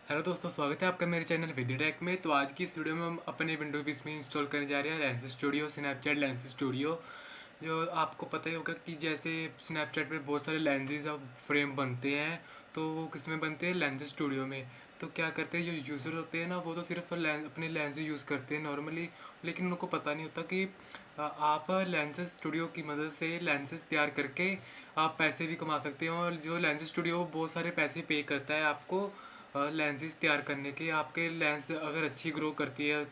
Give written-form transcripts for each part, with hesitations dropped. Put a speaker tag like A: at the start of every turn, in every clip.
A: Hello दोस्तों, स्वागत है आपका मेरे चैनल विदिटेक में। तो आज की इस वीडियो में हम अपने विंडो पीस में इंस्टॉल करने जा रहे हैं lens studio, Snapchat lens studio. जो आपको पता ही होगा कि जैसे स्नैपचैट पे बहुत सारे लेंसेज और फ्रेम बनते हैं, तो वो किस में बनते हैं? लेंस स्टूडियो में। तो क्या करते हैं जो यूज़र होते हैं ना, वो तो सिर्फ अपने लेंस यूज़ करते हैं नॉर्मली, लेकिन उनको पता नहीं होता कि आप लेंस स्टूडियो की मदद से लेंसेज तैयार करके आप पैसे भी कमा सकते हैं। और जो लेंस स्टूडियो बहुत सारे पैसे पे करता है आपको लेंसेज तैयार करने के। आपके लेंस अगर अच्छी ग्रो करती है,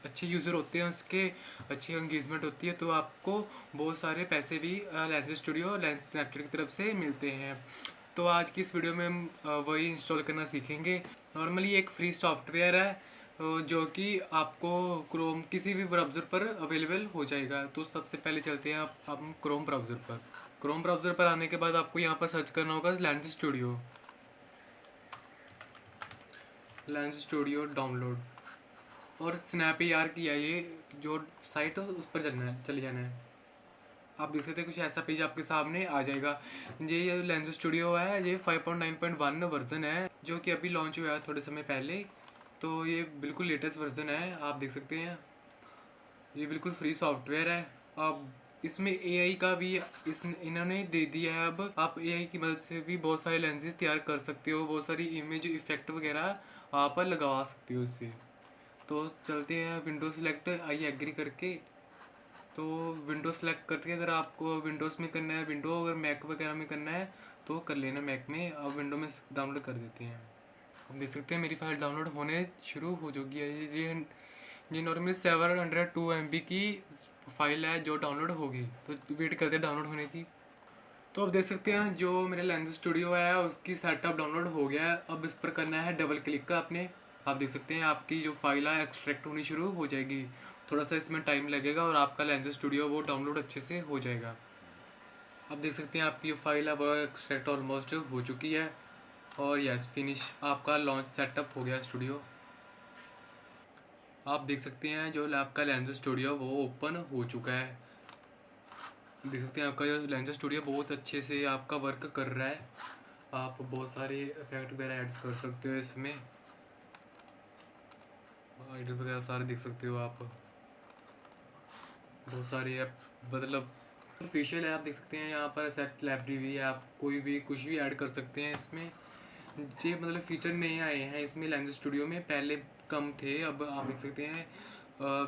A: अच्छे यूज़र होते हैं उसके, अच्छी एंगेजमेंट होती है, तो आपको बहुत सारे पैसे भी लेंस स्टूडियो लेंस स्नैपचैट की तरफ से मिलते हैं। तो आज की इस वीडियो में हम वही इंस्टॉल करना सीखेंगे। नॉर्मली एक फ्री सॉफ्टवेयर है जो कि आपको क्रोम किसी भी ब्राउज़र पर अवेलेबल हो जाएगा। तो सबसे पहले चलते हैं आप हम क्रोम ब्राउज़र पर। क्रोम ब्राउज़र पर आने के बाद आपको यहाँ पर सर्च करना होगा lens studio. Lens studio download और स्नैप यार की है ये जो साइट है, उस पर चले जाना है। आप देख सकते हैं कुछ ऐसा पेज आपके सामने आ जाएगा। ये लेंस स्टूडियो है, ये 5.9.1 वर्जन है जो कि अभी लॉन्च हुआ है थोड़े समय पहले। तो ये बिल्कुल लेटेस्ट वर्जन है, आप देख सकते हैं। ये बिल्कुल फ्री सॉफ्टवेयर है। अब इसमें एआई का भी इन्होंने दे दिया है। अब आप एआई की मदद से भी बहुत सारे लेंसेज तैयार कर सकते हो, बहुत सारी इमेज इफेक्ट वगैरह आप लगा सकते हो उससे। तो चलते हैं विंडो सेलेक्ट आई एग्री करके। तो विंडो सेलेक्ट करके अगर आपको विंडोज़ में करना है, विंडो अगर मैक वगैरह में करना है तो कर लेना मैक में। अब विंडो में डाउनलोड कर देते हैं। हम देख सकते हैं मेरी फाइल डाउनलोड होने शुरू हो चुकी है। ये नॉर्मली 702 MB की फाइल है जो डाउनलोड होगी, तो वेट करते हैं डाउनलोड होने की। तो अब देख सकते हैं जो मेरे लेंस स्टूडियो है उसकी सेटअप डाउनलोड हो गया है। अब इस पर करना है डबल क्लिक का आपने। आप देख सकते हैं आपकी जो फाइल है एक्सट्रैक्ट होनी शुरू हो जाएगी। थोड़ा सा इसमें टाइम लगेगा और आपका लेंस स्टूडियो वो डाउनलोड अच्छे से हो जाएगा। आप देख सकते हैं आपकी जो फाइल है वो एक्सट्रैक्ट ऑलमोस्ट हो चुकी है। और यस फिनिश, आपका लॉन्च सेटअप हो गया स्टूडियो। आप देख सकते हैं जो आपका लेंस स्टूडियो वो ओपन हो चुका है। देख सकते हैं आपका जो लेंस स्टूडियो बहुत अच्छे से आपका वर्क कर रहा है। आप बहुत सारे इफेक्ट वगैरह ऐड कर सकते हो इसमें, आइडल वगैरह सारे देख सकते हो आप। बहुत सारे ऐप मतलब ऑफिशियल है, आप देख सकते हैं यहाँ पर सेट लाइब्रेरी भी है, आप कोई भी कुछ भी ऐड कर सकते हैं इसमें। ये मतलब फीचर नए आए हैं इसमें लेंस स्टूडियो में, पहले कम थे। अब आप देख सकते हैं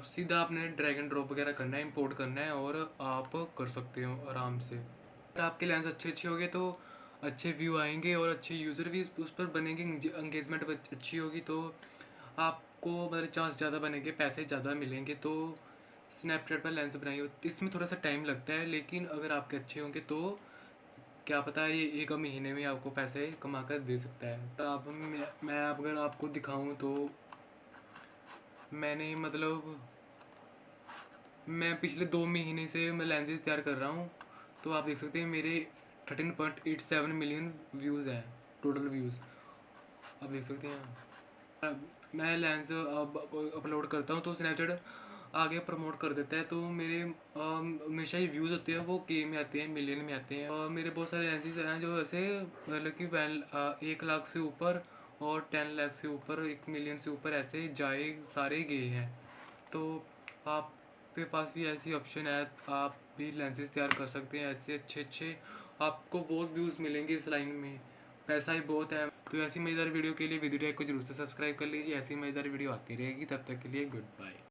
A: सीधा आपने ड्रैग एंड ड्रॉप वगैरह करना है, इंपोर्ट करना है और आप कर सकते हो आराम से। अगर आपके लेंस अच्छे अच्छे हो गए तो अच्छे व्यू आएंगे और अच्छे यूज़र भी उस पर बनेंगे, एंगेजमेंट अच्छी होगी तो आपको मतलब चांस ज़्यादा बनेंगे, पैसे ज़्यादा मिलेंगे। तो स्नैपचैट पर लेंस बनाइए, इसमें थोड़ा सा टाइम लगता है, लेकिन अगर आपके अच्छे होंगे तो क्या पता है ये एक महीने में आपको पैसे कमा कर दे सकता है। तो आप मैं अगर आपको दिखाऊं तो मैंने मतलब मैं पिछले 2 महीने से मैं लेंसेज तैयार कर रहा हूँ। तो आप देख सकते हैं मेरे 13.87 मिलियन व्यूज़ हैं, टोटल व्यूज़ आप देख सकते हैं। मैं लेंस अब अपलोड करता हूँ तो स्नैपचैट आगे प्रमोट कर देता है, तो मेरे हमेशा ही व्यूज़ होते हैं वो के में आते हैं, मिलियन में आते हैं। और मेरे बहुत सारे लेंसेज हैं जो ऐसे मतलब कि 1 लाख से ऊपर और 10 लाख से ऊपर, 1 मिलियन से ऊपर ऐसे जाए सारे गए हैं। तो आपके पास भी ऐसी ऑप्शन है, आप भी लेंसेज तैयार कर सकते हैं ऐसे अच्छे अच्छे, आपको बहुत व्यूज़ मिलेंगे इस लाइन में, पैसा ही बहुत है। तो ऐसी मज़ेदार वीडियो के लिए विदिटेक को जरूर से सब्सक्राइब कर लीजिए। ऐसी मज़ेदार वीडियो आती रहेगी, तब तक के लिए गुड बाय।